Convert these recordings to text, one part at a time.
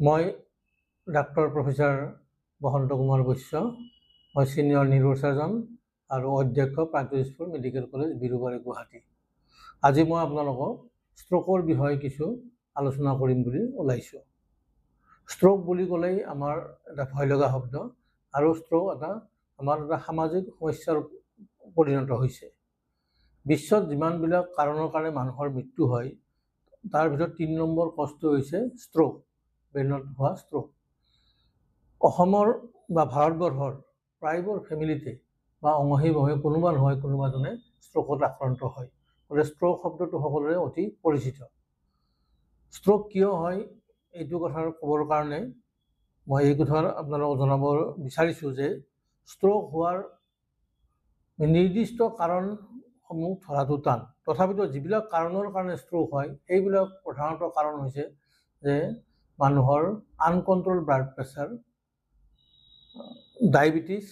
মই doctor professor বসন্ত কুমাৰ বৈশ্য, মই senior neurosurgeon আৰু অধ্যক্ষ প্ৰাগজ্যোতিষপুৰ মেডিকেল কলেজ বিৰুবাৰী গুৱাহাটী। আজি মই আপোনালোকক ষ্ট্ৰোকৰ বিষয়ে কিছু আলোচনা কৰিম বুলি ওলাইছোঁ। ষ্ট্ৰোক বুলি ক'লেই আমাৰ এটা ভয় লগা শব্দ, আৰু ষ্ট্ৰোক আমাৰ এটা সামাজিক সমস্যাৰ পৰিণত হৈছে। বিশ্বত যিমানবিলাক কাৰণৰ কাৰণে মানুহৰ মৃত্যু হয়, তাৰ ভিতৰত 3 নম্বৰ কজটো হৈছে ষ্ট্ৰোক, ব্ৰেইনত হোৱা ষ্ট্ৰোক। অসমৰ বা ভাৰতবৰ্ষৰ প্ৰায়বোৰ ফেমিলিতে বা অঙহী বঙহী কোনোবা নহয় কোনোবাজনে ষ্ট্ৰোকত আক্ৰান্ত হয়। গতিকে ষ্ট্ৰোক শব্দটো সকলোৰে অতি পৰিচিত। ষ্ট্ৰোক কিয় হয় এইটো কথা ক'বৰ কাৰণে মই এই কথা আপোনালোকক জনাব বিচাৰিছোঁ যে ষ্ট্ৰোক হোৱাৰ নিৰ্দিষ্ট কাৰণসমূহ ধৰাটো টান। তথাপিতো যিবিলাক কাৰণৰ কাৰণে ষ্ট্ৰোক হয় সেইবিলাক প্ৰধানত কাৰণ হৈছে যে মানুহৰ আনকণ্ট্ৰল ব্লাড প্ৰেছাৰ, ডায়েবেটিছ,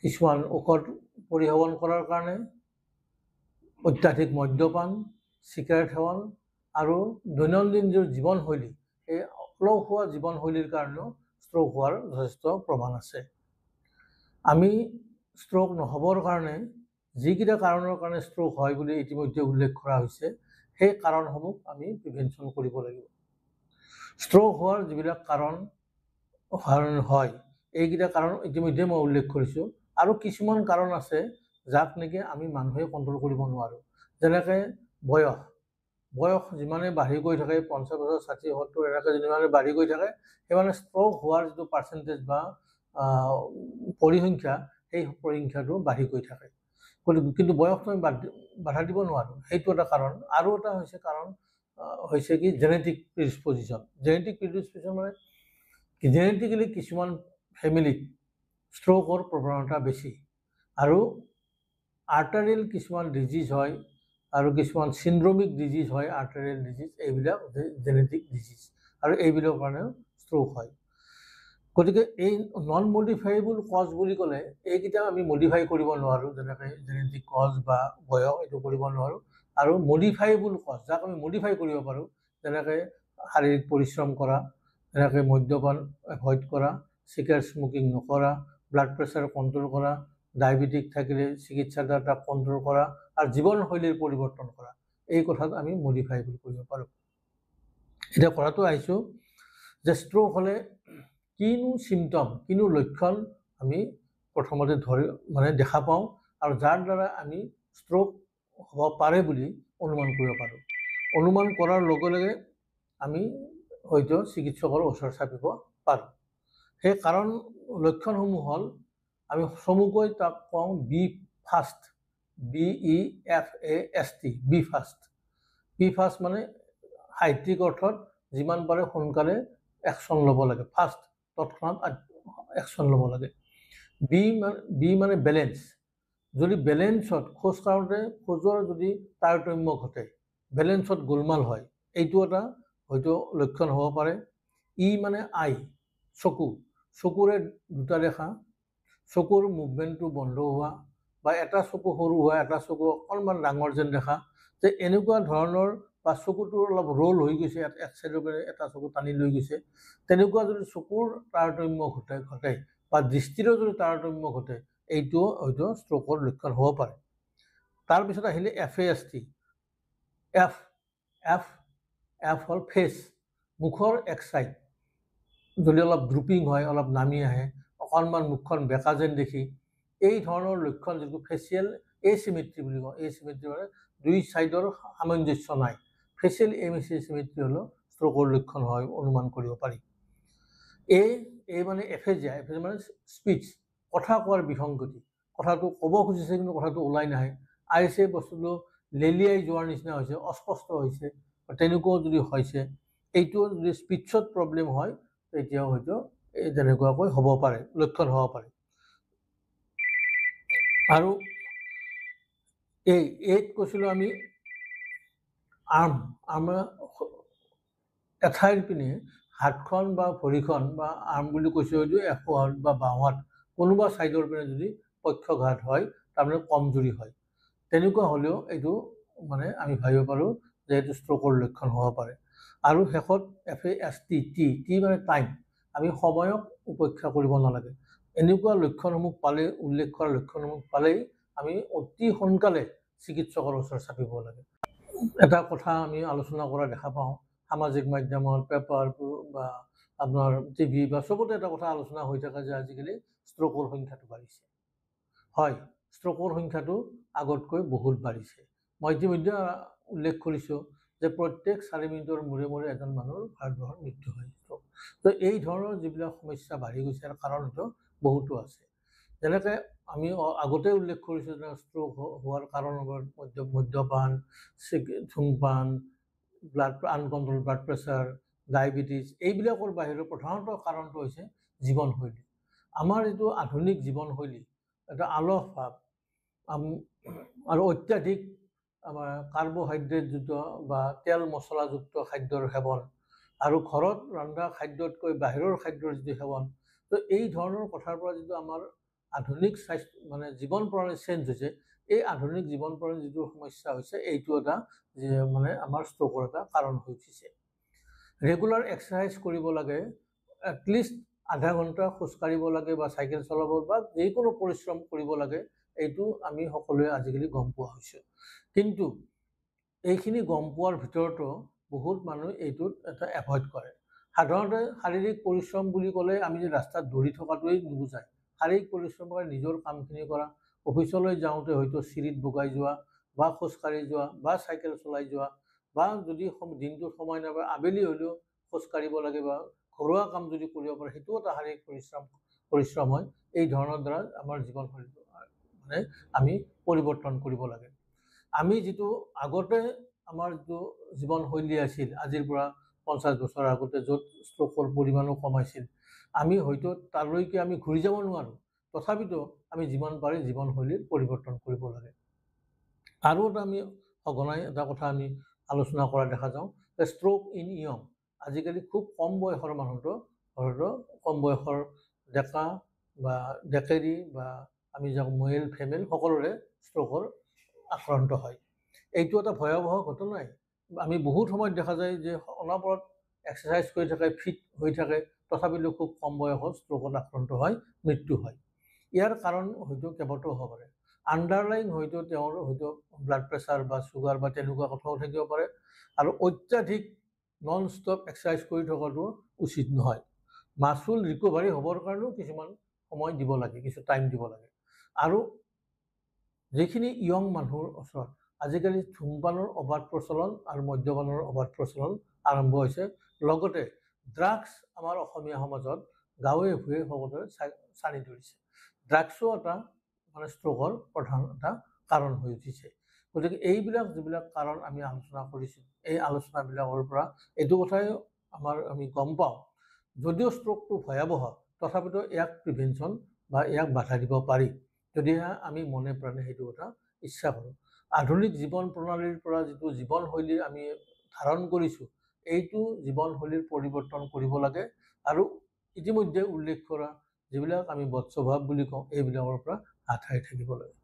কিছুমান ঔষধ পৰিসেৱন কৰাৰ কাৰণে, অত্যাধিক মদ্যপান, চিগাৰেট সেৱন আৰু দৈনন্দিন যি জীৱনশৈলী, এই অলসুৱা জীৱনশৈলীৰ কাৰণেও ষ্ট্ৰোক হোৱাৰ যথেষ্ট প্ৰমাণ আছে। আমি ষ্ট্ৰোক নহ'বৰ কাৰণে যিকেইটা কাৰণৰ কাৰণে ষ্ট্ৰোক হয় বুলি ইতিমধ্যে উল্লেখ কৰা হৈছে, সেই কাৰণসমূহ আমি প্ৰিভেনশ্যন কৰিব লাগিব। ষ্ট্ৰোক হোৱাৰ যিবিলাক কাৰণ হয়, এইকেইটা কাৰণ ইতিমধ্যে মই উল্লেখ কৰিছোঁ। আৰু কিছুমান কাৰণ আছে যাক নেকি আমি মানুহে কণ্ট্ৰল কৰিব নোৱাৰোঁ। যেনেকৈ বয়স যিমানে বাঢ়ি গৈ থাকে, 50 বছৰ, 60, 70 এনেকৈ যিমানে বাঢ়ি গৈ থাকে, সিমানে ষ্ট্ৰোক হোৱাৰ যিটো পাৰ্চেণ্টেজ বা পৰিসংখ্যা, সেই পৰিসংখ্যাটো বাঢ়ি গৈ থাকে। কিন্তু বয়সটো আমি বাধা দিব নোৱাৰোঁ, সেইটো এটা কাৰণ। আৰু এটা হৈছে কাৰণ হৈছে কি জেনেটিক প্ৰিডিস্পজিশ্যন। জেনেটিক প্ৰিডিস্পজিশ্যন মানে জেনেটিকেলি কিছুমান ফেমিলিত ষ্ট্ৰোকৰ প্ৰৱণতা বেছি, আৰু আৰ্টাৰিয়েল কিছুমান ডিজিজ হয় আৰু কিছুমান চিণ্ড্ৰমিক ডিজিজ হয়, আৰ্টাৰিয়েল ডিজিজ, এইবিলাক জেনেটিক ডিজিজ, আৰু এইবিলাকৰ কাৰণেও ষ্ট্ৰোক হয়। গতিকে এই নন মডিফাইবল কজ বুলি ক'লে এইকেইটা আমি মডিফাই কৰিব নোৱাৰোঁ, যেনেকৈ জেনেটিক কজ বা বয়স, এইটো কৰিব নোৱাৰোঁ। আৰু মডিফাইবল কজ, যাক আমি মডিফাই কৰিব পাৰোঁ, যেনেকৈ শাৰীৰিক পৰিশ্ৰম কৰা, যেনেকৈ মদ্যপান এভইড কৰা, চিগাৰেট স্মকিং নকৰা, ব্লাড প্ৰেছাৰ কণ্ট্ৰল কৰা, ডায়েবেটিক থাকিলে চিকিৎসাৰ দ্বাৰা তাক কণ্ট্ৰল কৰা, আৰু জীৱনশৈলীৰ পৰিৱৰ্তন কৰা, এই কথাত আমি মডিফাইবল কৰিব পাৰোঁ। এতিয়া কথাটো আহিছোঁ যে ষ্ট্ৰোক হ'লে কিনো চিমটম, কিনো লক্ষণ আমি প্ৰথমতে দেখা পাওঁ, আৰু যাৰ দ্বাৰা আমি ষ্ট্ৰোক হ'ব পাৰে বুলি অনুমান কৰিব পাৰোঁ। অনুমান কৰাৰ লগে লগে আমি হয়তো চিকিৎসকৰ ওচৰ চাপিব পাৰোঁ। সেই কাৰণ লক্ষণসমূহ হ'ল, আমি চমুকৈ তাক কওঁ BFAST, BEFAST, BFAST মানে সাহিত্যিক অৰ্থত যিমান পাৰে সোনকালে একশ্যন ল'ব লাগে, ফাষ্ট, তৎক্ষণাত একশ্যন ল'ব লাগে। বি মানে বেলেঞ্চ। যদি বেলেঞ্চত খোজ কাঢ়োঁতে খোজৰ যদি তাৰতম্য ঘটে, বেলেঞ্চত গোলমাল হয়, এইটো এটা হয়তো লক্ষণ হ'ব পাৰে। ই মানে আই, চকুৰে দুটা দেখা, চকুৰ মুভমেণ্টটো বন্ধ হোৱা, বা এটা চকু সৰু হোৱা, এটা চকু অকণমান ডাঙৰ যেন দেখা, যে এনেকুৱা ধৰণৰ, বা চকুটো অলপ ৰোল হৈ গৈছে, এক চাইডৰ পৰা এটা চকু টানি লৈ গৈছে, তেনেকুৱা যদি চকুৰ তাৰতম্য ঘটে বা দৃষ্টিৰো যদি তাৰতম্য ঘটে, এইটো হয়তো ষ্ট্ৰোকৰ লক্ষণ হ'ব পাৰে। তাৰপিছত আহিলে FAST, এফ হ'ল ফেচ, মুখৰ এক চাইড যদি অলপ ড্ৰুপিং হয়, অলপ নামি আহে, অকণমান মুখখন বেকা যেন দেখি, এই ধৰণৰ লক্ষণ যিটো ফেচিয়েল এচিমেট্ৰি বুলি কওঁ। এচিমেট্ৰি মানে দুই চাইডৰ সামঞ্জস্য নাই। ফেচিয়েল এচিমেট্ৰি হ'লেও ষ্ট্ৰোকৰ লক্ষণ হয়, অনুমান কৰিব পাৰি। মানে এফেজিয়া মানে স্পীচ, কথা কোৱাৰ বিসংগতি, কথাটো ক'ব খুজিছে কিন্তু কথাটো ওলাই নাহে, আইছে বস্তুটো লেলিয়াই যোৱাৰ নিচিনা হৈছে, অস্পষ্ট হৈছে, তেনেকুৱাও যদি হৈছে, এইটো যদি স্পীচত প্ৰব্লেম হয়, তেতিয়াও হয়তো তেনেকুৱাকৈ হ'ব পাৰে, লক্ষণ হ'ব পাৰে। আৰু এইত কৈছিলোঁ আমি আৰ্ম এঠাইৰ পিনে হাতখন বা ভৰিখন, বা আৰ্ম বুলি কৈছোঁ হয়তো এশোহাত বা বাওঁহাত কোনোবা ছাইডৰ পিনে যদি পক্ষঘাত হয়, তাৰমানে কমজুৰি হয়, তেনেকুৱা হ'লেও এইটো মানে আমি ভাবিব পাৰোঁ যে এইটো ষ্ট্ৰোকৰ লক্ষণ হ'ব পাৰে। আৰু শেষত FAST টি মানে টাইম, আমি সময়ক উপেক্ষা কৰিব নালাগে। এনেকুৱা লক্ষণসমূহ পালে, উল্লেখ কৰা লক্ষণসমূহ পালেই আমি অতি সোনকালে চিকিৎসকৰ ওচৰত চাপিব লাগে। এটা কথা আমি আলোচনা কৰা দেখা পাওঁ সামাজিক মাধ্যমৰ, পেপাৰ বা আপোনাৰ টিভি বা চবতে এটা কথা আলোচনা হৈ থাকে যে আজিকালি ষ্ট্ৰোকৰ সংখ্যাটো বাঢ়িছে। হয়, ষ্ট্ৰোকৰ সংখ্যাটো আগতকৈ বহুত বাঢ়িছে। মই ইতিমধ্যে উল্লেখ কৰিছোঁ যে প্ৰত্যেক 4 মিনিটৰ মূৰে মূৰে এজন মানুহৰ ভাৰতবৰ্ষত মৃত্যু হয়। তো এই ধৰণৰ যিবিলাক সমস্যা বাঢ়ি গৈছে তাৰ কাৰণটো বহুতো আছে। যেনেকৈ আমি আগতে উল্লেখ কৰিছোঁ যে ষ্ট্ৰোক হোৱাৰ কাৰণবোৰ মদ্যপান, ধূমপান, আনকণ্ট্ৰল ব্লাড প্ৰেছাৰ, ডায়েবেটিছ, এইবিলাকৰ বাহিৰে প্ৰধানত কাৰণটো হৈছে জীৱনশৈলী। আমাৰ যিটো আধুনিক জীৱনশৈলী, এটা আলস ভাৱ আৰু অত্যাধিক আমাৰ কাৰ্বহাইড্ৰেটযুক্ত বা তেল মছলাযুক্ত খাদ্যৰ সেৱন আৰু ঘৰত ৰন্ধা খাদ্যতকৈ বাহিৰৰ খাদ্যৰ যিটো সেৱন, তো এই ধৰণৰ কথাৰ পৰা যিটো আমাৰ আধুনিক মানে জীৱন প্ৰণালী চেঞ্জ হৈছে, এই আধুনিক জীৱন প্ৰণালীৰ যিটো সমস্যা হৈছে, এইটো এটা মানে আমাৰ ষ্ট্ৰোকৰ এটা কাৰণ হৈ উঠিছে। ৰেগুলাৰ এক্সাৰচাইজ কৰিব লাগে, এটলিষ্ট আধা ঘণ্টা খোজকাঢ়িব লাগে বা চাইকেল চলাব বা যিকোনো পৰিশ্ৰম কৰিব লাগে, এইটো আমি সকলোৱে আজিকালি গম পোৱা হৈছোঁ। কিন্তু এইখিনি গম পোৱাৰ ভিতৰতো বহুত মানুহে এইটোত এটা এভইড কৰে। সাধাৰণতে শাৰীৰিক পৰিশ্ৰম বুলি ক'লে আমি যে ৰাস্তাত দৌৰি থকাটোৱেই নুবুজায়। শাৰীৰিক পৰিশ্ৰম কৰি নিজৰ কামখিনি কৰা, অফিচলৈ যাওঁতে হয়তো চিৰিত বগাই যোৱা বা খোজকাঢ়ি যোৱা বা চাইকেল চলাই যোৱা বা যদি দিনটোত সময় নাপায় আবেলি হ'লেও খোজকাঢ়িব লাগে বা ঘৰুৱা কাম যদি কৰিব পাৰে, সেইটোও এটা শাৰীৰিক পৰিশ্ৰম হয়। এই ধৰণৰ দ্বাৰা আমাৰ জীৱনশৈলীটো মানে আমি পৰিৱৰ্তন কৰিব লাগে। আমি যিটো আগতে আমাৰ যিটো জীৱনশৈলী আছিল, আজিৰ পৰা 50 বছৰ আগতে য'ত ষ্ট্ৰোকৰ পৰিমাণো কমাইছিল, আমি হয়তো তালৈকে আমি ঘূৰি যাব নোৱাৰোঁ। তথাপিতো আমি যিমান পাৰি জীৱনশৈলীৰ পৰিৱৰ্তন কৰিব লাগে। আৰু এটা আমি সঘনাই এটা কথা আমি আলোচনা কৰা দেখা যাওঁ যে ষ্ট্ৰোক ইন য়ং। আজিকালি খুব কম বয়সৰ মানুহটো হয়তো কম বয়সৰ ডেকা বা ডেকেৰী বা আমি যাওঁ মেল ফিমেল সকলোৰে ষ্ট্ৰোকৰ আক্ৰান্ত হয়। এইটো এটা ভয়াৱহ ঘটনাই। আমি বহুত সময়ত দেখা যায় যে অনবৰত এক্সাৰচাইজ কৰি থাকে, ফিট হৈ থাকে, তথাপিতো খুব কম বয়সত ষ্ট্ৰোকত আক্ৰান্ত হয়, মৃত্যু হয়। ইয়াৰ কাৰণ হয়তো কেইবাটাও হ'ব পাৰে। আণ্ডাৰলাইন হয়তো তেওঁৰ হয়তো ব্লাড প্ৰেছাৰ বা চুগাৰ বা তেনেকুৱা কথাও থাকিব পাৰে। আৰু অত্যাধিক নন ষ্টপ এক্সাৰচাইজ কৰি থকাটো উচিত নহয়। মাচুল ৰিকভাৰী হ'বৰ কাৰণেও কিছুমান সময় দিব লাগে, কিছু টাইম দিব লাগে। আৰু যিখিনি য়ং মানুহৰ ওচৰত আজিকালি ধূমপানৰ অবাধ প্ৰচলন আৰু মদ্যপানৰ অবাধ প্ৰচলন আৰম্ভ হৈছে। লগতে ড্ৰাগছ আমাৰ অসমীয়া সমাজত গাঁৱে ভূঞে সকলোৰে চানি ধৰিছে। ড্ৰাগছো এটা মানে ষ্ট্ৰোকৰ প্ৰধান এটা কাৰণ হৈ উঠিছে। গতিকে এইবিলাক যিবিলাক কাৰণ আমি আলোচনা কৰিছোঁ, এই আলোচনাবিলাকৰ পৰা এইটো কথাই আমি গম পাওঁ, যদিও ষ্ট্ৰোকটো ভয়াৱহ, তথাপিতো ইয়াক প্ৰিভেনশ্যন বা ইয়াক বাধা দিব পাৰি, যদিহে আমি মনে প্ৰাণে সেইটো কথা ইচ্ছা কৰোঁ। আধুনিক জীৱন প্ৰণালীৰ পৰা যিটো জীৱনশৈলী আমি ধাৰণ কৰিছোঁ, এইটো জীৱনশৈলীৰ পৰিৱৰ্তন কৰিব লাগে আৰু ইতিমধ্যে উল্লেখ কৰা যিবিলাক আমি বদ স্বভাৱ বুলি কওঁ, এইবিলাকৰ পৰা হাত সাৰি থাকিব লাগে।